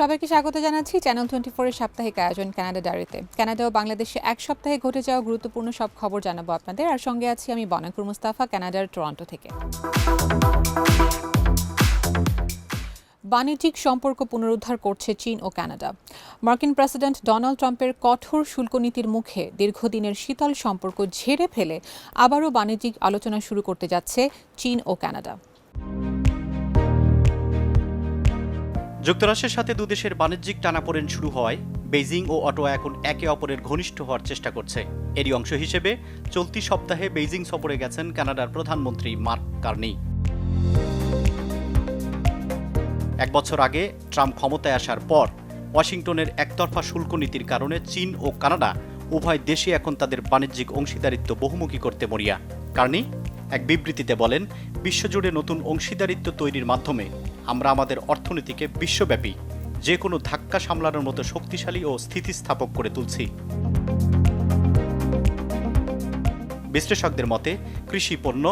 সবাইকে স্বাগত জানাচ্ছি চ্যানেল 24 এর সাপ্তাহিক আয়োজন কানাডা ডায়েরিতে। কানাডা ও বাংলাদেশে এক সপ্তাহে ঘটে যাওয়া গুরুত্বপূর্ণ সব খবর জানাবো আপনাদের। আর সঙ্গে আছি আমি বনাকুর মুস্তাফা, কানাডার টরন্টো থেকে। বাণিজ্যিক সম্পর্ক পুনরুদ্ধার করছে চীন ও কানাডা। মার্কিন প্রেসিডেন্ট ডোনাল্ড ট্রাম্পের কঠোর শুল্ক নীতির মুখে দীর্ঘদিনের শীতল সম্পর্ক ঝেড়ে ফেলে আবারও বাণিজ্যিক আলোচনা শুরু করতে যাচ্ছে চীন ও কানাডা। যুক্তরাষ্ট্রের সাথে দুদেশের বাণিজ্যিক টানাপোড়েন শুরু হওয়ায় বেইজিং ও অটোয়া এখন একে অপরের ঘনিষ্ঠ হওয়ার চেষ্টা করছে। এরই অংশ হিসেবে চলতি সপ্তাহে বেইজিং সফরে গেছেন কানাডার প্রধানমন্ত্রী মার্ক কার্নি। এক বছর আগে ট্রাম্প ক্ষমতায় আসার পর ওয়াশিংটনের একতরফা শুল্ক নীতির কারণে চীন ও কানাডা উভয় দেশে এখন তাদের বাণিজ্যিক অংশীদারিত্ব বহুমুখী করতে মরিয়া। কার্নি এক বিবৃতিতে বলেন, বিশ্বজুড়ে নতুন অংশীদারিত্ব তৈরির মাধ্যমে আমরা আমাদের অর্থনীতিকে বিশ্বব্যাপী যে কোনো ধাক্কা সামলানোর মতো শক্তিশালী ও স্থিতিস্থাপক করে তুলছি। বিশ্লেষকদের মতে কৃষি পণ্য,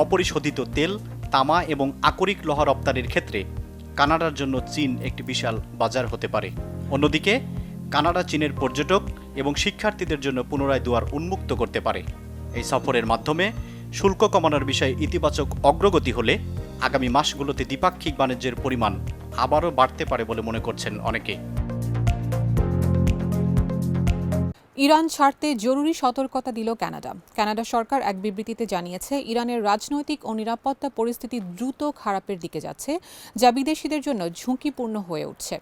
অপরিশোধিত তেল, তামা এবং আকরিক লোহা রপ্তানির ক্ষেত্রে কানাডার জন্য চীন একটি বিশাল বাজার হতে পারে। অন্যদিকে কানাডা চীনের পর্যটক এবং শিক্ষার্থীদের জন্য পুনরায় দুয়ার উন্মুক্ত করতে পারে। এই সফরের মাধ্যমে শুল্ক কমানোর বিষয়ে ইতিবাচক অগ্রগতি হলে আগামী মাসগুলোতে দ্বিপাক্ষিক বাণিজ্যের পরিমাণ আবারও বাড়তে পারে বলে মনে করছেন অনেকে। ইরান ছাড়তে জরুরি সতর্কতা দিল কানাডা। কানাডা সরকার এক বিবৃতিতে জানিয়েছে, ইরানের রাজনৈতিক ও নিরাপত্তা পরিস্থিতি দ্রুত খারাপের দিকে যাচ্ছে, যা বিদেশিদের জন্য ঝুঁকিপূর্ণ হয়ে উঠছে।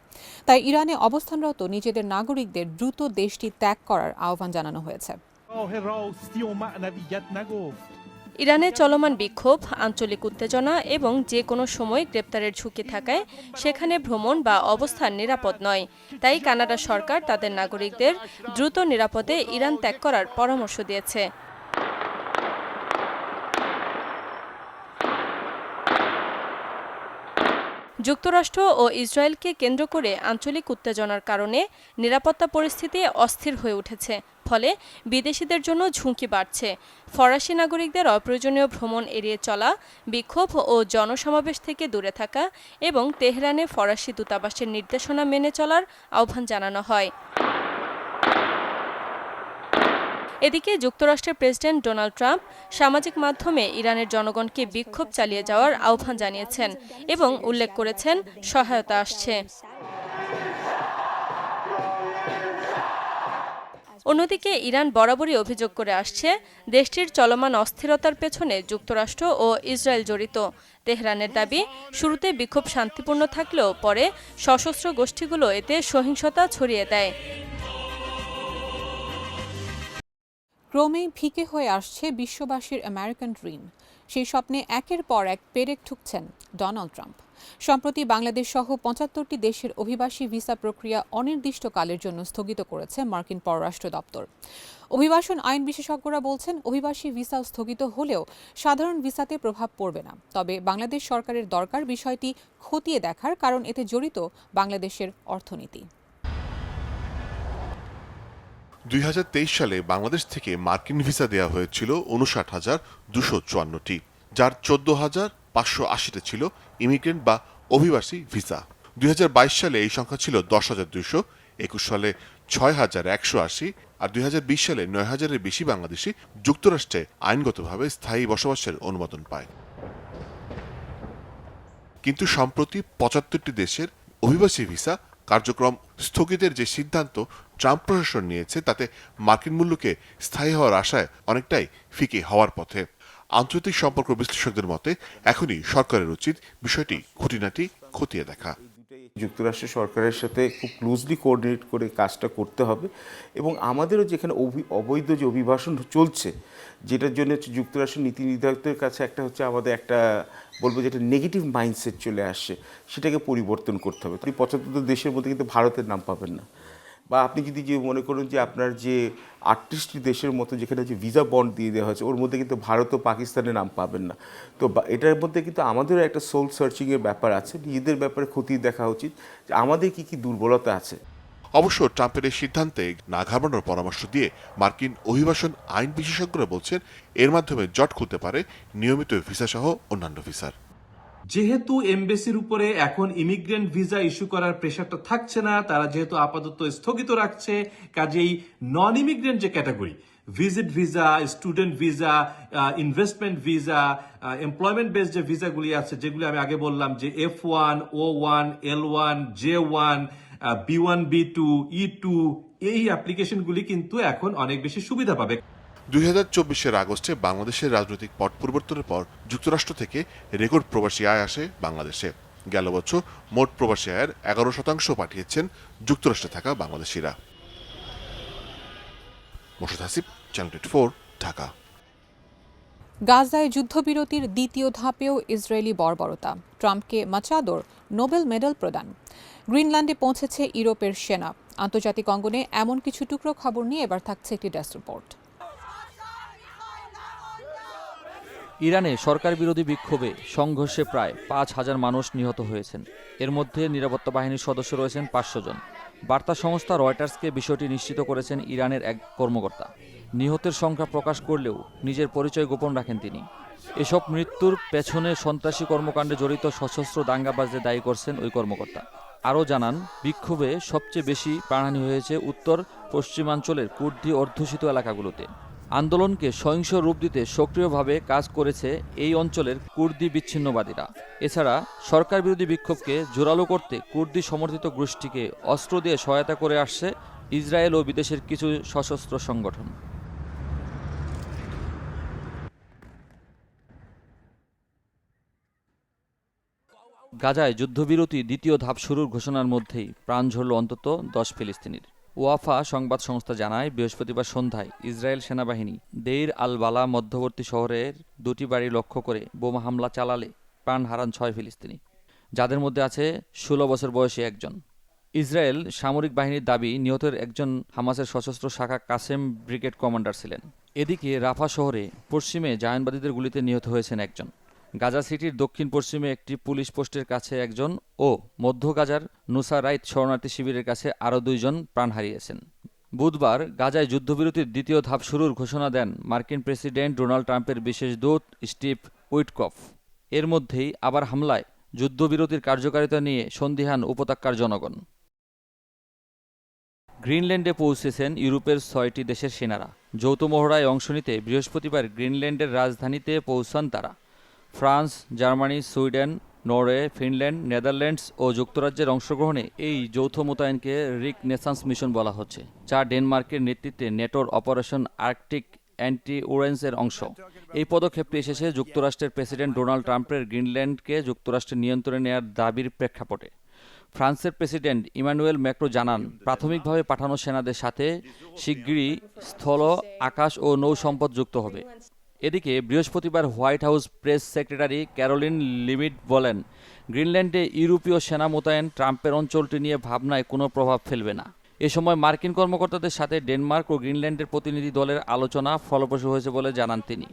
তাই ইরানে অবস্থানরত নিজেদের নাগরিকদের দ্রুত দেশটি ত্যাগ করার আহ্বান জানানো হয়েছে। ইরানে চলমান বিক্ষোভ, আঞ্চলিক উত্তেজনা এবং যে কোনো সময় গ্রেপ্তারের ঝুঁকি থাকায় সেখানে ভ্রমণ বা অবস্থান নিরাপদ নয়। তাই কানাডা সরকার তাদের নাগরিকদের দ্রুত নিরাপদে ইরান ত্যাগ করার পরামর্শ দিয়েছে। যুক্তরাষ্ট্র ও ইসরায়েলকে কেন্দ্র করে আঞ্চলিক উত্তেজনার কারণে নিরাপত্তা পরিস্থিতি অস্থির হয়ে উঠেছে। ফলে বিদেশিদের জন্য ঝুঁকি বাড়ছে। ফরাসি নাগরিকদের অপ্রয়োজনীয় ভ্রমণ এড়িয়ে চলা, বিক্ষোভ ও জনসমাবেশ থেকে দূরে থাকা এবং তেহরানে ফরাসি দূতাবাসের নির্দেশনা মেনে চলার আহ্বান জানানো হয়। এদিকে যুক্তরাষ্ট্রের প্রেসিডেন্ট ডোনাল্ড ট্রাম্প সামাজিক মাধ্যমে ইরানের জনগণকে বিক্ষোভ চালিয়ে যাওয়ার আহ্বান জানিয়েছেন এবং উল্লেখ করেছেন সহায়তা আসছে। অন্যদিকে ইরান বরাবরই অভিযোগ করে আসছে, দেশটির চলমান অস্থিরতার পেছনে যুক্তরাষ্ট্র ও ইসরায়েল জড়িত। তেহরানের দাবি, শুরুতে বিক্ষোভ শান্তিপূর্ণ থাকলেও পরে সশস্ত্র গোষ্ঠীগুলো এতে সহিংসতা ছড়িয়ে দেয়। ক্রমেই ফিকে হয়ে আসছে বিশ্ববাসীর আমেরিকান ড্রিম। সেই স্বপ্নে একের পর এক পেরেক ঠুকছেন ডোনাল্ড ট্রাম্প। সম্প্রতি বাংলাদেশ সহ ৭৫টি দেশের অভিবাসী ভিসা প্রক্রিয়া অনির্দিষ্টকালের জন্য স্থগিত করেছে মার্কিন পররাষ্ট্র দপ্তর। অভিবাসন আইন বিশেষজ্ঞরা বলছেন, অভিবাসী ভিসা স্থগিত হলেও সাধারণ ভিসাতে প্রভাব পড়বে না। তবে বাংলাদেশ সরকারের দরকার বিষয়টি খতিয়ে দেখার, কারণ এতে জড়িত বাংলাদেশের অর্থনীতি। ২০২৩ সালে বাংলাদেশ থেকে মার্কিন ভিসা দেওয়া হয়েছিল ৫৯,২৫৪টি, যার ১৪,৫৮০টা ছিল ইমিগ্রেন্ট বা অভিবাসী ভিসা। ২০২২ সালে এই সংখ্যা ছিল ১০,২০০, ২১ সালে ৬,১৮০ আর ২০২০ সালে ৯,০০০-এর বেশি বাংলাদেশি যুক্তরাষ্ট্রে আইনগতভাবে স্থায়ী বসবাসের অনুমোদন পায়। কিন্তু সম্প্রতি ৭৫টি দেশের অভিবাসী ভিসা কার্যক্রম স্থগিতের যে সিদ্ধান্ত ট্রাম্প প্রশাসন নিয়েছে, তাতে মার্কিন মূল্যকে স্থায়ী হওয়ার আশায় অনেকটাই ফিকে হওয়ার পথে। আন্তর্জাতিক সম্পর্ক বিশ্লেষকদের মতে এখনই সরকারের উচিত বিষয়টি খুঁটিনাটি খতিয়ে দেখা। যুক্তরাষ্ট্র সরকারের সাথে খুব ক্লোজলি কোঅর্ডিনেট করে কাজটা করতে হবে এবং আমাদেরও যেখানে অবৈধ যে অভিবাসন চলছে, যেটার জন্য হচ্ছে যুক্তরাষ্ট্রের নীতি নির্ধারকদের কাছে একটা হচ্ছে আমাদের একটা বলবো যেটা নেগেটিভ মাইন্ডসেট চলে আসছে, সেটাকে পরিবর্তন করতে হবে। ৭৫ দেশের মধ্যে কিন্তু ভারতের নাম পাবেন না। বা আপনি যদি যে মনে করুন যে আপনার যে ৩৮টি দেশের মতো যেখানে যে ভিসা বন্ড দিয়ে দেওয়া হয়েছে, ওর মধ্যে কিন্তু ভারত ও পাকিস্তানের নাম পাবেন না। তো এটার মধ্যে কিন্তু আমাদেরও একটা সোল সার্চিংয়ের ব্যাপার আছে, নিজেদের ব্যাপারে খতিয়ে দেখা উচিত যে আমাদের কী কী দুর্বলতা আছে। অবশ্য ট্রাম্পের এই সিদ্ধান্তে না ঘাবড়ানোর পরামর্শ দিয়ে মার্কিন অভিবাসন আইন বিশেষজ্ঞরা বলছেন, এর মাধ্যমে জট খুলতে পারে নিয়মিত ভিসা সহ অন্যান্য ভিসার। যেহেতু এমবেসির উপরে এখন ইমিগ্রেন্ট ভিসা ইস্যু করার প্রেশারটা থাকছে না, তারা যেহেতু আপাতত স্থগিত রাখছে, কাজেই নন ইমিগ্রেন্ট যে category, visit visa, student visa, investment visa, employment base যে ভিসাগুলি আছে, যেগুলি আমি আগে বললাম যে F1, O1, L1, J1, B1, B2, E2, এই অ্যাপ্লিকেশনগুলি কিন্তু এখন অনেক বেশি সুবিধা পাবে। 2024 আগস্টে বাংলাদেশের রাজনৈতিক পট পরিবর্তনের পর যুক্তরাষ্ট্র থেকে রেকর্ড প্রবাসী আয় আসে বাংলাদেশে। গেল বছর মোট প্রবাসী আয়ের 11% পাঠিয়েছেন যুক্তরাষ্ট্রে থাকা বাংলাদেশিরা। মোর্শেদ হাসিব, চ্যানেল 24, ঢাকা। গাজায় যুদ্ধবিরতির দ্বিতীয় ধাপেও ইসরায়েলি বর্বরতা, ট্রাম্পকে মাচাদোর নোবেল মেডেল প্রদান। গ্রিনল্যান্ডে পৌঁছেছে ইউরোপের সেনা। আন্তর্জাতিক অঙ্গনে এমন কিছু টুকরো খবর নিয়ে এবার থাকছে একটি ডেস্ক রিপোর্ট। ইরানে সরকার বিরোধী বিক্ষোভে সংঘর্ষে প্রায় 5,000 মানুষ নিহত হয়েছেন। এর মধ্যে নিরাপত্তা বাহিনীর সদস্য রয়েছেন 500 জন। বার্তা সংস্থা রয়টার্সকে বিষয়টি নিশ্চিত করেছেন ইরানের এক কর্মকর্তা। নিহতের সংখ্যা প্রকাশ করলেও নিজের পরিচয় গোপন রাখেন তিনি। এসব মৃত্যুর পেছনে সন্ত্রাসী কর্মকাণ্ডে জড়িত সশস্ত্র দাঙ্গাবাজদের দায়ী করছেন ওই কর্মকর্তা। আরও জানান, বিক্ষোভে সবচেয়ে বেশি প্রাণহানি হয়েছে উত্তর পশ্চিমাঞ্চলের কুর্দি অধ্যুষিত এলাকাগুলোতে। আন্দোলনকে সহিংস রূপ দিতে সক্রিয়ভাবে কাজ করেছে এই অঞ্চলের কুর্দি বিচ্ছিন্নবাদীরা। এছাড়া সরকার বিরোধী বিক্ষোভকে জোরালো করতে কুর্দি সমর্থিত গোষ্ঠীকে অস্ত্র দিয়ে সহায়তা করে আসছে ইসরায়েল ও বিদেশের কিছু সশস্ত্র সংগঠন। গাজায় যুদ্ধবিরতি দ্বিতীয় ধাপ শুরুর ঘোষণার মধ্যেই প্রাণ ঝরল অন্তত 10 ফিলিস্তিনির। ওয়াফা সংবাদ সংস্থা জানায়, বৃহস্পতিবার সন্ধ্যায় ইসরায়েল সেনাবাহিনী দেইর আল বালা মধ্যবর্তী শহরের 2টি বাড়ি লক্ষ্য করে বোমা হামলা চালালে প্রাণ হারান 6 ফিলিস্তিনি, যাদের মধ্যে আছে 16 বছর বয়সী একজন। ইসরায়েল সামরিক বাহিনীর দাবি, নিহতের একজন হামাসের সশস্ত্র শাখা কাসেম ব্রিগেড কমান্ডার ছিলেন। এদিকে রাফা শহরে পশ্চিমে জায়নবাদীদের গুলিতে নিহত হয়েছেন একজন। গাজা সিটির দক্ষিণ পশ্চিমে একটি পুলিশ পোস্টের কাছে একজন ও মধ্য গাজার নুসারাইত শরণার্থী শিবিরের কাছে আরও 2 জন প্রাণ হারিয়েছেন। বুধবার গাজায় যুদ্ধবিরতির দ্বিতীয় ধাপ শুরুর ঘোষণা দেন মার্কিন প্রেসিডেন্ট ডোনাল্ড ট্রাম্পের বিশেষ দূত স্টিভ উইটকফ। এর মধ্যেই আবার হামলায় যুদ্ধবিরতির কার্যকারিতা নিয়ে সন্দিহান উপত্যকার জনগণ। গ্রিনল্যান্ডে পৌঁছেছেন ইউরোপের 6টি দেশের সেনারা। যৌথ মহড়ায় অংশ নিতে বৃহস্পতিবার গ্রিনল্যান্ডের রাজধানীতে পৌঁছান তারা। France, Germany, Sweden, Norway, Finland, Netherlands ও যুক্তরাজ্যের অংশগ্রহণে এই যৌথ মোতায়েনকে রিকনেসান্স মিশন বলা হচ্ছে, যা ডেনমার্কের নেতৃত্বে নেটোর অপারেশন আর্কটিক অ্যান্টি-উরেন্সের অংশ। এই পদক্ষেপটি এসেছে যুক্তরাষ্ট্রের প্রেসিডেন্ট ডোনাল্ড ট্রাম্পের গ্রিনল্যান্ডকে যুক্তরাষ্ট্রের নিয়ন্ত্রণে নেওয়ার দাবির প্রেক্ষাপটে। ফ্রান্সের প্রেসিডেন্ট ইমানুয়েল ম্যাক্রো জানান, প্রাথমিকভাবে পাঠানো সেনাদের সাথে শিগগিরই স্থল, আকাশ ও নৌ সম্পদ যুক্ত হবে। এদিকে বৃহস্পতিবার white house press secretary Karoline limit বলেন, গ্রিনল্যান্ডে ইউরোপীয় সেনা মোতায়েন ট্রাম্পের অঞ্চলটি নিয়ে ভাবনায় কোনো প্রভাব ফেলবে না। এ সময় মার্কিন কর্মকর্তাদের সাথে ডেনমার্ক ও গ্রিনল্যান্ডের প্রতিনিধি দলের আলোচনা ফলপ্রসূ হয়েছে বলে জানান তিনি।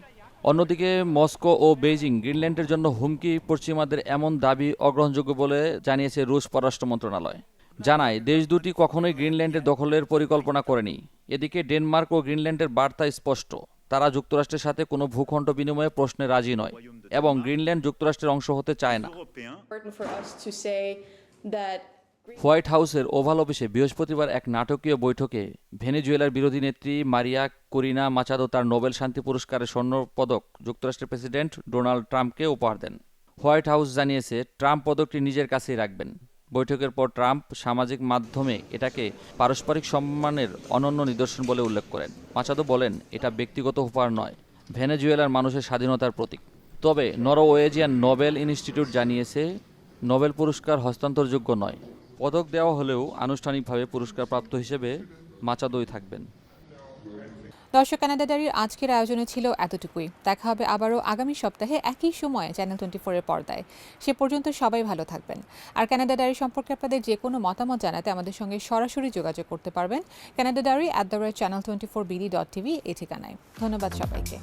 অন্যদিকে মস্কো ও বেইজিং গ্রিনল্যান্ডের জন্য হুমকি, পশ্চিমাদের এমন দাবি অগ্রহণযোগ্য বলে জানিয়েছে রুশ পররাষ্ট্র মন্ত্রণালয়। জানায়, দেশ দুটি কখনোই গ্রিনল্যান্ডের দখলের পরিকল্পনা করেনি। এদিকে ডেনমার্ক ও গ্রিনল্যান্ডের বার্তা স্পষ্ট, তারা যুক্তরাষ্ট্রের সাথে কোনো ভূখণ্ড বিনিময়ে প্রশ্নে রাজি নয় এবং গ্রিনল্যান্ড যুক্তরাষ্ট্রের অংশ হতে চায় না। হোয়াইট হাউসের ওভাল অফিসে বৃহস্পতিবার এক নাটকীয় বৈঠকে ভেনেজুয়েলার বিরোধী নেত্রী মারিয়া করিনা মাচাদো তার নোবেল শান্তি পুরস্কারের স্বর্ণপদক যুক্তরাষ্ট্রের প্রেসিডেন্ট ডোনাল্ড ট্রাম্পকে উপহার দেন। হোয়াইট হাউস জানিয়েছে, ট্রাম্প পদকটি নিজের কাছেই রাখবেন। বৈঠকের পর ট্রাম্প সামাজিক মাধ্যমে এটাকে পারস্পরিক সম্মানের অনন্য নিদর্শন বলে উল্লেখ করেন। মাচাদো বলেন, এটা ব্যক্তিগত উপহার নয়, ভেনেজুয়েলার মানুষের স্বাধীনতার প্রতীক। তবে নরওয়েজিয়ান নোবেল ইনস্টিটিউট জানিয়েছে, নোবেল পুরস্কার হস্তান্তরযোগ্য নয়। পদক দেওয়া হলেও আনুষ্ঠানিকভাবে পুরস্কারপ্রাপ্ত হিসেবে মাচাদোই থাকবেন। দর্শক, কানাডা ডায়েরির আজকের আয়োজনে ছিল এতটুকুই। দেখা হবে আবারও আগামী সপ্তাহে একই সময়ে চ্যানেল 24-এর পর্দায়। সে পর্যন্ত সবাই ভালো থাকবেন। আর কানাডা ডায়েরি সম্পর্কে আপনাদের যে কোনো মতামত জানাতে আমাদের সঙ্গে সরাসরি যোগাযোগ করতে পারবেন কানাডা ডায়েরি @channel24bd.tv এই ঠিকানায়। ধন্যবাদ সবাইকে।